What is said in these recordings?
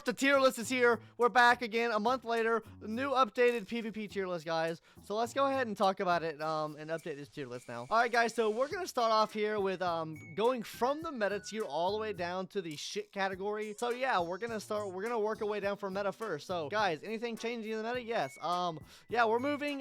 the tier list is here. We're back again a month later. The new updated PvP tier list, guys. So let's go ahead and talk about it and update this tier list now. All right, guys. So we're gonna start off here with going from the meta tier all the way down to the shit category. So yeah, we're gonna work our way down from meta first. So guys, anything changing in the meta? Yes. Yeah, we're moving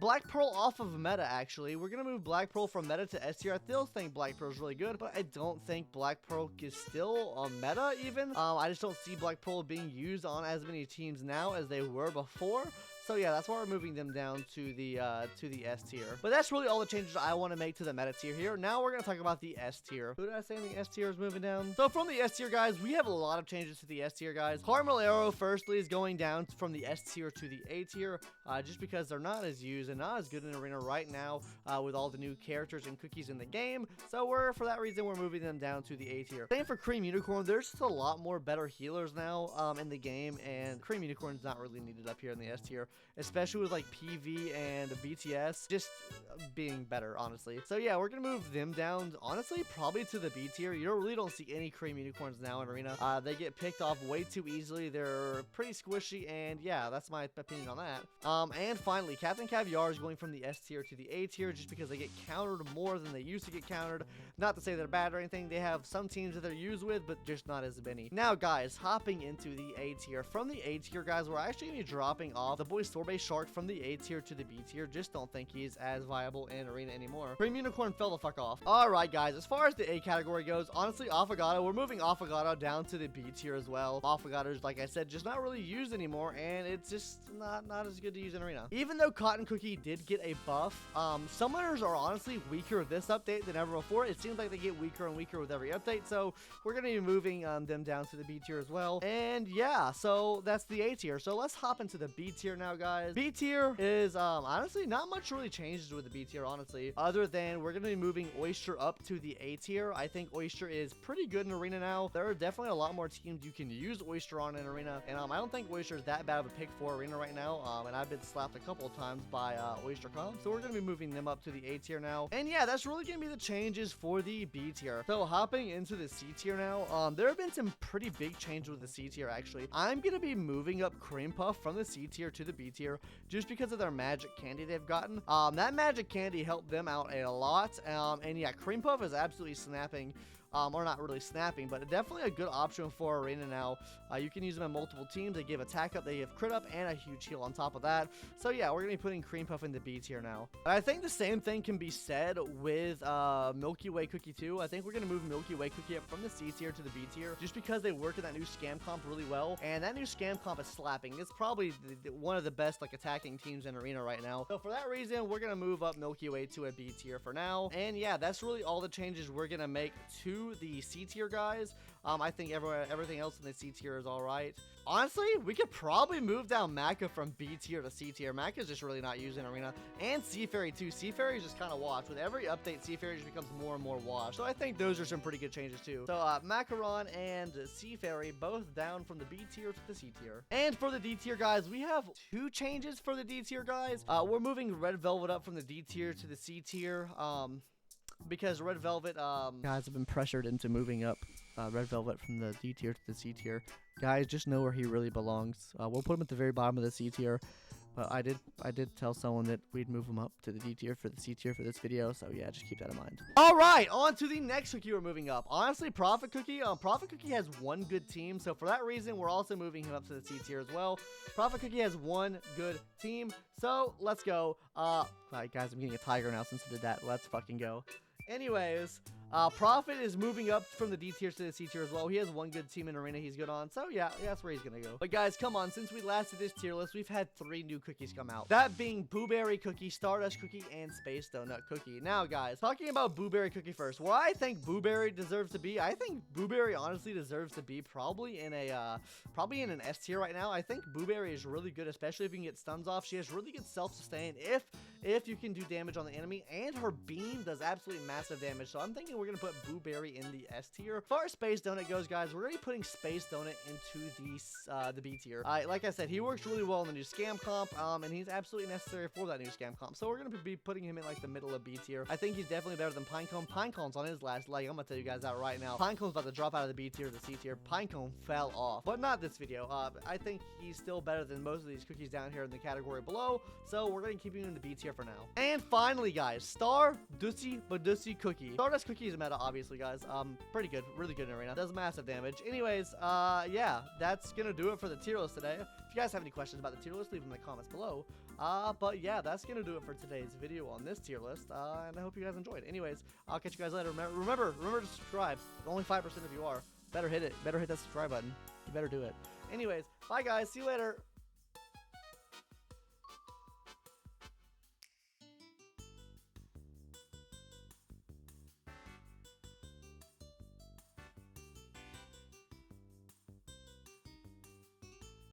Black Pearl off of meta. Actually, we're gonna move Black Pearl from meta to S tier. I still think Black Pearl is really good, but I don't think Black Pearl is still on meta even. I just don't see Black Pearl being used on as many teams now as they were before. So yeah, that's why we're moving them down to the S tier. But that's really all the changes I want to make to the meta tier here. Now we're gonna talk about the S tier. Who did I say in the S tier is moving down? So from the S tier, guys, we have a lot of changes to the S tier, guys. Carmel Arrow, firstly, is going down from the S tier to the A tier, just because they're not as used and not as good in Arena right now with all the new characters and cookies in the game. So for that reason, we're moving them down to the A tier. Same for Cream Unicorn. There's just a lot more better healers now in the game, and Cream Unicorn's not really needed up here in the S tier, especially with like PV and BTS just being better, honestly. So yeah, we're gonna move them down, honestly, probably to the B tier. You really don't see any Cream Unicorns now in Arena. They get picked off way too easily. They're pretty squishy, and yeah, that's my opinion on that. And finally, Captain Caviar is going from the S tier to the A tier just because they get countered more than they used to get countered. Not to say they're bad or anything. They have some teams that they're used with, but just not as many. Now, guys, hopping into the A tier. From the A tier, guys, we're actually gonna be dropping off the boy Sorbet Shark from the A tier to the B tier. Just don't think he's as viable in Arena anymore. Cream Unicorn fell the fuck off. Alright, guys, as far as the A category goes, honestly, Affogato, we're moving Affogato down to the B tier as well. Affogato's, like I said, just not really used anymore, and it's just not as good to use in Arena. Even though Cotton Cookie did get a buff, summoners are honestly weaker this update than ever before. It seems like they get weaker and weaker with every update, so we're going to be moving them down to the B tier as well. And yeah, so that's the A tier. So let's hop into the B tier now, guys. B tier is honestly not much really changes with the B tier, honestly, other than we're going to be moving Oyster up to the A tier. I think Oyster is pretty good in Arena now. There are definitely a lot more teams you can use Oyster on in Arena, and I don't think Oyster is that bad of a pick for Arena right now, and I've been slapped a couple of times by Oyster Comp, so we're going to be moving them up to the A tier now. And yeah, that's really going to be the changes for the B tier. So hopping into the C tier now, there have been some pretty big changes with the C tier, actually. I'm going to be moving up Cream Puff from the C tier to the B tier just because of their magic candy they've gotten. That magic candy helped them out a lot, and yeah, Cream Puff is absolutely snapping. Or not really snapping, but definitely a good option for Arena now. You can use them in multiple teams. They give attack up, they give crit up, and a huge heal on top of that. So yeah, we're going to be putting Cream Puff in the B tier now. And I think the same thing can be said with Milky Way Cookie too. I think we're going to move Milky Way Cookie up from the C tier to the B tier just because they work in that new scam comp really well. And that new scam comp is slapping. It's probably one of the best like attacking teams in Arena right now. So for that reason, we're going to move up Milky Way to a B tier for now. And yeah, that's really all the changes we're going to make to the C tier, guys. I think everything else in the C tier is all right. Honestly, we could probably move down Maka from B tier to C tier. Maka's just really not used in Arena, and Seaferry too. Seaferry is just kind of washed. With every update, Seaferry just becomes more and more washed. So I think those are some pretty good changes too. So Macaron and Seaferry both down from the B tier to the C tier. And for the D tier, guys, we have two changes for the D tier, guys. We're moving Red Velvet up from the D tier to the C tier. Because Red Velvet, guys have been pressured into moving up Red Velvet from the D tier to the C tier. Guys, just know where he really belongs. We'll put him at the very bottom of the C tier. But I did tell someone that we'd move him up to the D tier for the C tier for this video. So yeah, just keep that in mind. All right, on to the next cookie we're moving up. Honestly, Prophet Cookie. Prophet Cookie has one good team. So for that reason, we're also moving him up to the C tier as well. Prophet Cookie has one good team. So let's go. All right, guys, I'm getting a tiger now since I did that. Let's fucking go. Anyways, Prophet is moving up from the D tier to the C tier as well. He has one good team in Arena he's good on. So yeah, that's where he's gonna go. But guys, come on. Since we last did this tier list, we've had 3 new cookies come out. That being Blueberry Cookie, Stardust Cookie, and Space Donut Cookie. Now, guys, talking about Blueberry Cookie first. Where I think Blueberry deserves to be, I think Blueberry honestly deserves to be probably in an S tier right now. I think Blueberry is really good, especially if you can get stuns off. She has really good self-sustain if you can do damage on the enemy, and her beam does absolutely massive damage. So I'm thinking we're going to put Blueberry in the S tier. As far as Space Donut goes, guys, we're going to be putting Space Donut into the B tier. Like I said, he works really well in the new Scam Comp, and he's absolutely necessary for that new Scam Comp. So we're going to be putting him in like the middle of B tier. I think he's definitely better than Pinecone. Pinecone's on his last leg. I'm going to tell you guys that right now. Pinecone's about to drop out of the B tier to the C tier. Pinecone fell off, but not this video. I think he's still better than most of these cookies down here in the category below. So we're going to keep him in the B tier for now. And finally, guys, Star Dussy Badussy Cookie. Stardust Cookie is a meta, obviously, guys. Pretty good, really good in arena. Does massive damage. Anyways, yeah, that's gonna do it for the tier list today. If you guys have any questions about the tier list, leave them in the comments below. But yeah, that's gonna do it for today's video on this tier list. And I hope you guys enjoyed. Anyways, I'll catch you guys later. Remember to subscribe. Only 5% of you are. Better hit it. Better hit that subscribe button. You better do it. Anyways, bye guys. See you later.